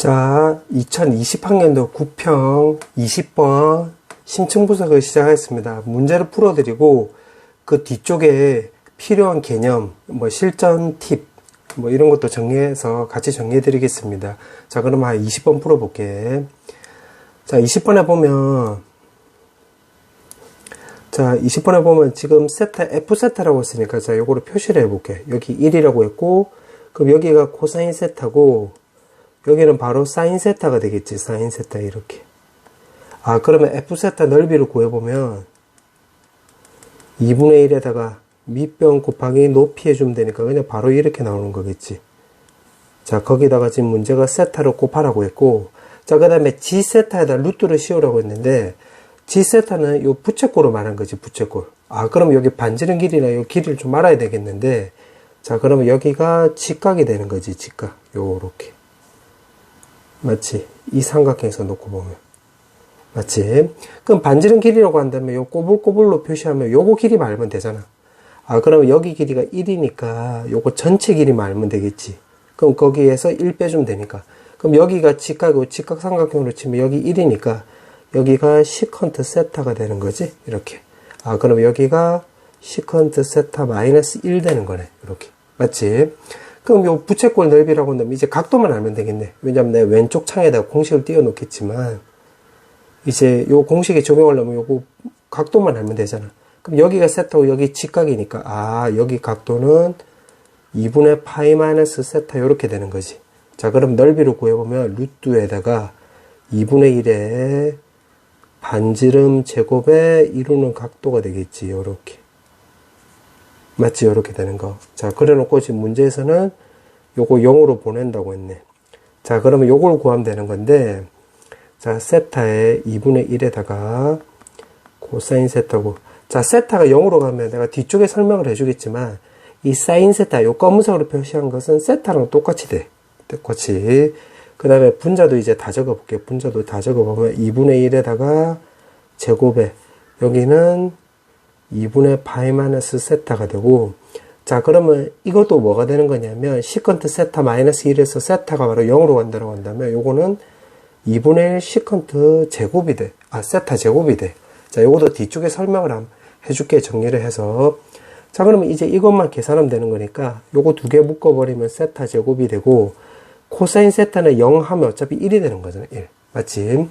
자, 2020학년도 9평 20번 심층 분석을 시작하겠습니다. 문제를 풀어드리고 그 뒤쪽에 필요한 개념, 실전 팁, 이런 것도 정리해서 같이 정리해 드리겠습니다. 자, 그럼 한 20번 풀어볼게. 자, 20번에 보면 지금 세타, F 세타라고 했으니까 자, 요거를 표시를 해볼게. 여기 1이라고 했고, 그럼 여기가 코사인 세타고, 여기는 바로 사인 세타가 되겠지. 사인 세타 이렇게. 그러면 F 세타 넓이를 구해보면 2분의 1에다가 밑변 곱하기 높이 해주면 되니까 그냥 바로 이렇게 나오는 거겠지. 자, 거기다가 지금 문제가 세타를 곱하라고 했고, 자, 그 다음에 G 세타에다 루트를 씌우라고 했는데, G 세타는 요 부채꼴로 말한 거지, 부채꼴. 그럼 여기 반지름 길이나 요 길이를 좀 알아야 되겠는데, 자, 그러면 여기가 직각이 되는 거지, 직각. 요렇게. 맞지? 이 삼각형에서 놓고 보면. 맞지? 그럼 반지름 길이라고 한다면 요 꼬불꼬불로 표시하면 요거 길이 말면 되잖아. 그러면 여기 길이가 1이니까 요거 전체 길이만 알면 되겠지. 그럼 거기에서 1 빼주면 되니까. 그럼 여기가 직각이고 직각 삼각형으로 치면 여기 1이니까 여기가 시컨트 세타가 되는 거지. 이렇게. 그럼 여기가 시컨트 세타 마이너스 1 되는 거네. 이렇게. 맞지? 그럼 요 부채꼴 넓이라고 한다면 이제 각도만 알면 되겠네. 왜냐면 내가 왼쪽 창에다가 공식을 띄워 놓겠지만 이제 요 공식에 적용하려면 요거 각도만 알면 되잖아. 그럼 여기가 세타고 여기 직각이니까 여기 각도는 2분의 파이 마이너스 세타 요렇게 되는 거지. 자, 그럼 넓이를 구해보면 루트에다가 2분의 1의 반지름 제곱에 이루는 각도가 되겠지. 요렇게. 맞지? 요렇게 되는 거. 자, 그래 놓고 지금 문제에서는 요거 0으로 보낸다고 했네. 자, 그러면 요걸 구하면 되는 건데, 자, 세타의 2분의 1에다가 코사인 세타고, 자, 세타가 0으로 가면 내가 뒤쪽에 설명을 해주겠지만, 이 사인 세타, 요 검은색으로 표시한 것은 세타랑 똑같이 돼. 똑같이. 그 다음에 분자도 이제 다 적어볼게요. 분자도 다 적어보면 2분의 1에다가 제곱에, 여기는 2분의 파이 마이너스 세타가 되고, 자, 그러면 이것도 뭐가 되는 거냐면 시컨트 세타 마이너스 1에서 세타가 바로 0으로 간다고 한다면 요거는 2분의 1 시컨트 제곱이 돼. 세타 제곱이 돼. 자, 요것도 뒤쪽에 설명을 해줄게. 정리를 해서. 자, 그러면 이제 이것만 계산하면 되는 거니까 요거 두 개 묶어버리면 세타 제곱이 되고, 코사인 세타는 0 하면 어차피 1이 되는 거잖아. 1. 맞지?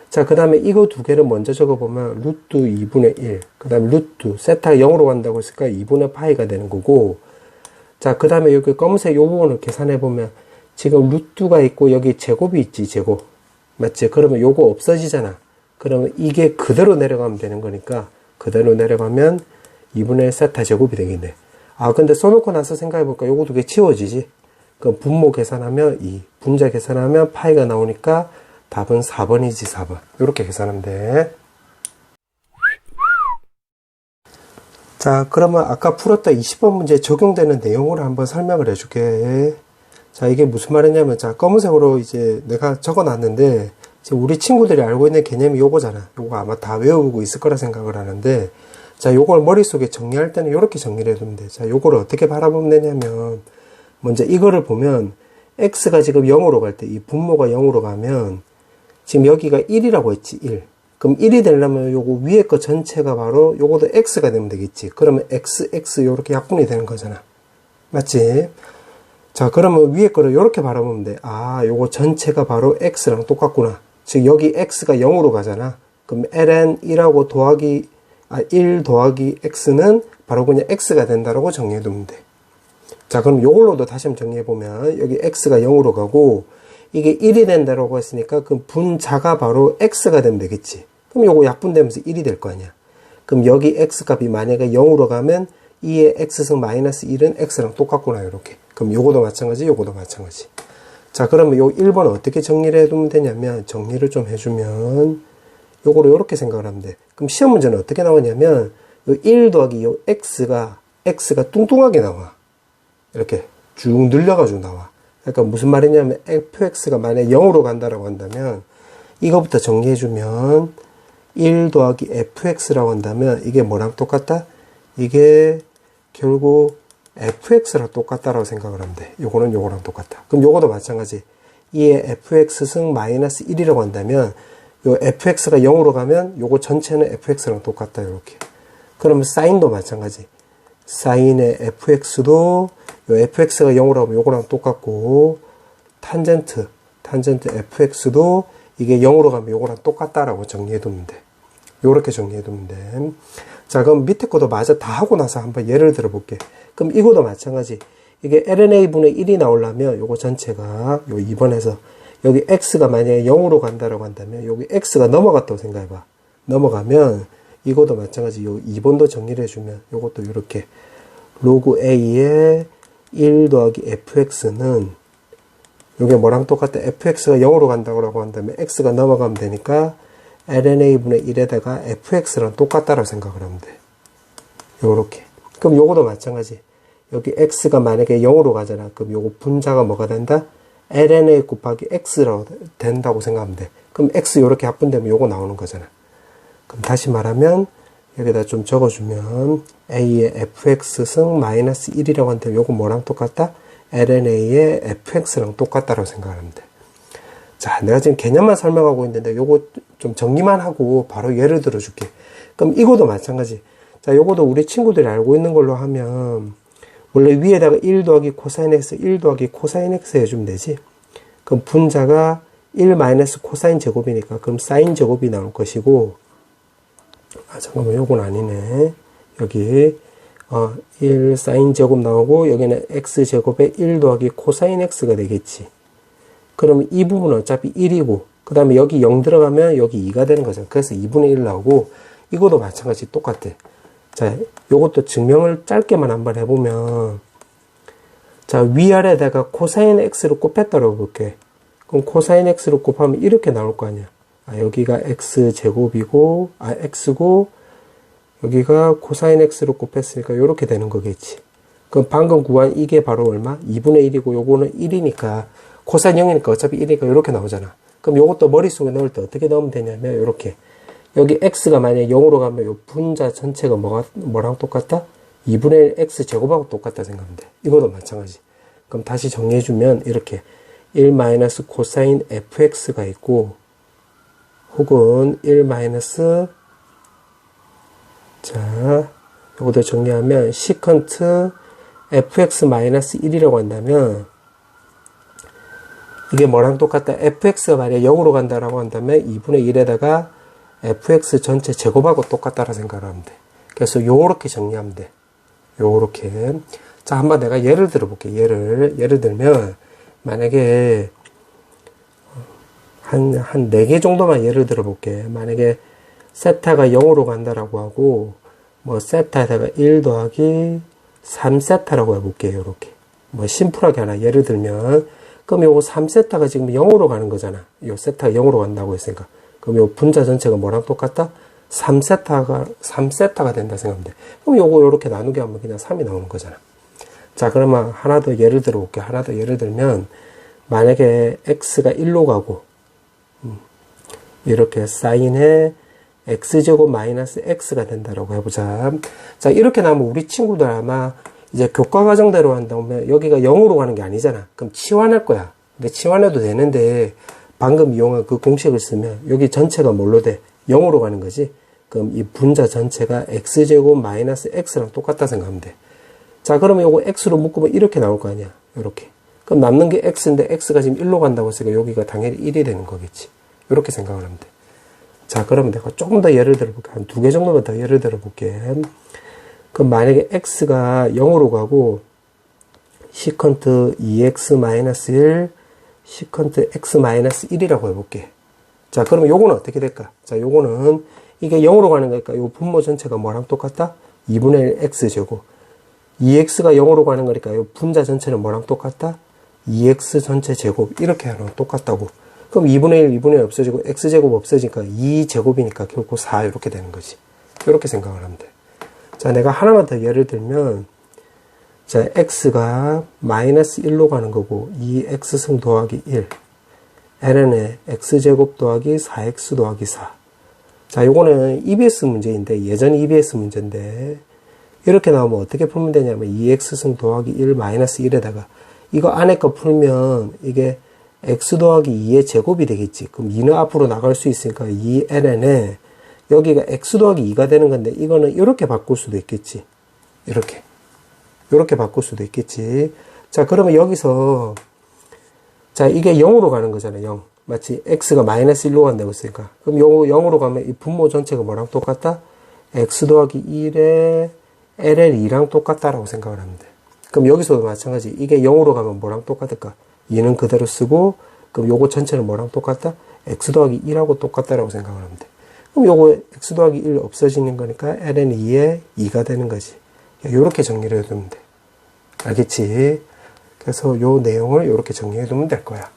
자, 그 다음에 이거 두 개를 먼저 적어보면 루트 2분의 1, 그 다음에 루트 세타가 0으로 간다고 했으니까 2분의 파이가 되는 거고, 자, 그 다음에 여기 검은색 요 부분을 계산해보면 지금 루트가 있고 여기 제곱이 있지. 제곱. 맞지? 그러면 요거 없어지잖아. 그러면 이게 그대로 내려가면 되는 거니까 그대로 내려가면 2분의 1 세타 제곱이 되겠네. 근데 써놓고 나서 생각해볼까? 요거 두 개 치워지지. 그럼 분모 계산하면 2, 분자 계산하면 파이가 나오니까 답은 4번이지. 4번. 이렇게 계산하면 돼. 자, 그러면 아까 풀었던 20번 문제에 적용되는 내용을 한번 설명을 해줄게. 자, 이게 무슨 말이냐면, 자, 검은색으로 이제 내가 적어 놨는데, 지금 우리 친구들이 알고 있는 개념이 요거잖아. 요거 아마 다 외우고 있을 거라 생각을 하는데, 자, 요걸 머릿속에 정리할 때는 요렇게 정리를 해두면 돼. 자, 요거를 어떻게 바라보면 되냐면, 먼저 이거를 보면, x가 지금 0으로 갈 때, 이 분모가 0으로 가면, 지금 여기가 1이라고 했지. 1. 그럼 1이 되려면 요거 위에 거 전체가 바로 요것도 x가 되면 되겠지. 그러면 x 요렇게 약분이 되는 거잖아. 맞지? 자, 그러면 위에 거를 요렇게 바라보면 돼. 요거 전체가 바로 x랑 똑같구나. 즉 여기 x가 0으로 가잖아. 그럼 ln 1하고 더하기 1 더하기 x는 바로 그냥 x가 된다라고 정리해 두면 돼. 자, 그럼 요걸로도 다시 한번 정리해 보면 여기 x가 0으로 가고 이게 1이 된다라고 했으니까 그 분자가 바로 x가 되면 되겠지. 그럼 요거 약분되면서 1이 될 거 아니야. 그럼 여기 x 값이 만약에 0으로 가면 2의 x승 마이너스 1은 x랑 똑같구나. 이렇게. 그럼 요거도 마찬가지, 요거도 마찬가지. 자, 그러면 요 1번 어떻게 정리를 해두면 되냐면, 정리를 좀 해주면 요거를 요렇게 생각을 하면 돼. 그럼 시험 문제는 어떻게 나오냐면 요 1 더하기 요 x가 뚱뚱하게 나와. 이렇게 쭉 늘려가지고 나와. 그러니까 무슨 말이냐면 fx가 만약에 0으로 간다라고 한다면 이거부터 정리해주면 1 더하기 fx라고 한다면 이게 뭐랑 똑같다? 이게 결국 fx랑 똑같다라고 생각을 하면 돼. 요거는 요거랑 똑같다. 그럼 요거도 마찬가지. 2의 fx승 마이너스 1이라고 한다면 요 fx가 0으로 가면 요거 전체는 fx랑 똑같다. 이렇게. 그러면 사인도 마찬가지. 사인의 fx도 요 fx가 0으로 하면 요거랑 똑같고 탄젠트 fx도 이게 0으로 가면 요거랑 똑같다라고 정리해두면 돼. 요렇게 정리해두면 돼. 자, 그럼 밑에 것도 마저 다 하고 나서 한번 예를 들어 볼게. 그럼 이거도 마찬가지. 이게 lna분의 1이 나오려면 요거 전체가 요 2번에서 여기 x가 만약에 0으로 간다라고 한다면 여기 x가 넘어갔다고 생각해봐. 넘어가면 이것도 마찬가지. 요 2번도 정리를 해주면 요것도 이렇게 로그 a의 1 더하기 fx는 요게 뭐랑 똑같아? fx가 0으로 간다고 한다면 x가 넘어가면 되니까 lna분의 1에다가 fx랑 똑같다라고 생각을 하면 돼. 요렇게. 그럼 요거도 마찬가지. 여기 x가 만약에 0으로 가잖아. 그럼 요거 분자가 뭐가 된다? lna 곱하기 x로 된다고 생각하면 돼. 그럼 x 요렇게 합분되면 요거 나오는 거잖아. 그럼 다시 말하면 여기다 좀 적어주면 a의 fx승 마이너스 1이라고 한다면 요거 뭐랑 똑같다? lna의 fx랑 똑같다라고 생각하면 돼. 자, 내가 지금 개념만 설명하고 있는데 요거 좀 정리만 하고 바로 예를 들어 줄게. 그럼 이거도 마찬가지. 자, 요거도 우리 친구들이 알고 있는 걸로 하면 원래 위에다가 1 더하기 코사인 x, 1 더하기 코사인 x 해주면 되지. 그럼 분자가 1 마이너스 코사인 제곱이니까 그럼 사인 제곱이 나올 것이고, 아, 잠깐만, 요건 아니네. 여기 1 사인 제곱 나오고 여기는 x 제곱에 1 더하기 코사인 x가 되겠지. 그러면 이 부분은 어차피 1이고 그 다음에 여기 0 들어가면 여기 2가 되는 거죠. 그래서 2분의 1 나오고 이것도 마찬가지 똑같아. 자, 요것도 증명을 짧게만 한번 해보면, 자, 위아래에다가 코사인 x를 곱했다고 볼게. 그럼 코사인 x를 곱하면 이렇게 나올 거 아니야. 아, 여기가 x 제곱이고, x고, 여기가 코사인 x를 곱했으니까 이렇게 되는 거겠지. 그럼 방금 구한 이게 바로 얼마? 2분의 1이고 요거는 1이니까 코사인 0이니까 어차피 1이니까 이렇게 나오잖아. 그럼 요것도 머릿속에 넣을 때 어떻게 넣으면 되냐면 이렇게. 여기 x가 만약에 0으로 가면 요 분자 전체가 뭐랑 똑같다? 2분의 1 x 제곱하고 똑같다 생각하면 돼. 이것도 마찬가지. 그럼 다시 정리해주면 이렇게 1 마이너스 코사인 fx가 있고 혹은 1 마이너스 자, 요것도 정리하면 시컨트 fx 마이너스 1이라고 한다면 이게 뭐랑 똑같다? fx가 만약에 0으로 간다라고 한다면 2분의 1에다가 fx 전체 제곱하고 똑같다라 생각을 하면 돼. 그래서 요렇게 정리하면 돼. 요렇게. 자, 한번 내가 예를 들어볼게. 예를 들면, 만약에, 한 4개 정도만 예를 들어볼게. 만약에, 세타가 0으로 간다라고 하고, 뭐, 세타에다가 1 더하기 3세타라고 해볼게요. 요렇게. 뭐, 심플하게 하나 예를 들면, 그럼 요거 3세타가 지금 0으로 가는 거잖아. 요 세타가 0으로 간다고 했으니까. 그럼 요 분자 전체가 뭐랑 똑같다? 3세타가 된다 생각하면 돼. 그럼 요거 요렇게 나누게 하면 그냥 3이 나오는 거잖아. 자, 그러면 하나 더 예를 들어 볼게. 하나 더 예를 들면, 만약에 x가 1로 가고, 이렇게 사인의 x제곱 마이너스 x가 된다라고 해보자. 자, 이렇게 나오면 우리 친구들 아마 이제 교과과정대로 한다면 여기가 0으로 가는 게 아니잖아. 그럼 치환할 거야. 근데 치환해도 되는데, 방금 이용한 그 공식을 쓰면 여기 전체가 뭘로 돼? 0으로 가는 거지. 그럼 이 분자 전체가 x제곱 마이너스 x랑 똑같다 생각하면 돼. 자, 그러면 요거 x로 묶으면 이렇게 나올 거 아니야. 요렇게. 그럼 남는 게 x인데 x가 지금 1로 간다고 했으니까 여기가 당연히 1이 되는 거겠지. 요렇게 생각을 하면 돼. 자, 그러면 내가 조금 더 예를 들어볼게. 한 2개 정도만 더 예를 들어볼게. 그럼 만약에 x가 0으로 가고 시컨트 2x 마이너스 1 시컨트 x-1이라고 해볼게. 자, 그러면 요거는 어떻게 될까? 자, 요거는 이게 0으로 가는 거니까 요 분모 전체가 뭐랑 똑같다? 2분의 1 x제곱. 2x가 0으로 가는 거니까 요 분자 전체는 뭐랑 똑같다? 2x 전체 제곱. 이렇게 하면 똑같다고. 그럼 2분의 1, 2분의 1 없어지고 x제곱 없어지니까 2제곱이니까 결국 4 이렇게 되는 거지. 이렇게 생각을 하면 돼. 자, 내가 하나만 더 예를 들면 자, x가 마이너스 1로 가는 거고 2x승 더하기 1 ln의 x제곱 더하기 4x 더하기 4. 자, 요거는 EBS 문제인데 예전 EBS 문제인데 이렇게 나오면 어떻게 풀면 되냐면 2x승 더하기 1 마이너스 1에다가 이거 안에 거 풀면 이게 x 더하기 2의 제곱이 되겠지. 그럼 2는 앞으로 나갈 수 있으니까 2ln에 여기가 x 더하기 2가 되는 건데 이거는 이렇게 바꿀 수도 있겠지. 이렇게 바꿀 수도 있겠지. 자, 그러면 여기서 자, 이게 0으로 가는 거잖아요. 0. 마치 x가 마이너스 1로 간다고 했으니까. 그럼 0으로 가면 이 분모 전체가 뭐랑 똑같다? x 더하기 1에 ln2랑 똑같다라고 생각을 하면 돼. 그럼 여기서도 마찬가지. 이게 0으로 가면 뭐랑 똑같을까? 2는 그대로 쓰고, 그럼 요거 전체는 뭐랑 똑같다? x 더하기 1하고 똑같다라고 생각을 하면 돼. 그럼 요거 x 더하기 1 없어지는 거니까 ln2에 2가 되는 거지. 요렇게 정리를 해두면 돼. 알겠지? 그래서 요 내용을 요렇게 정리해 두면 될 거야.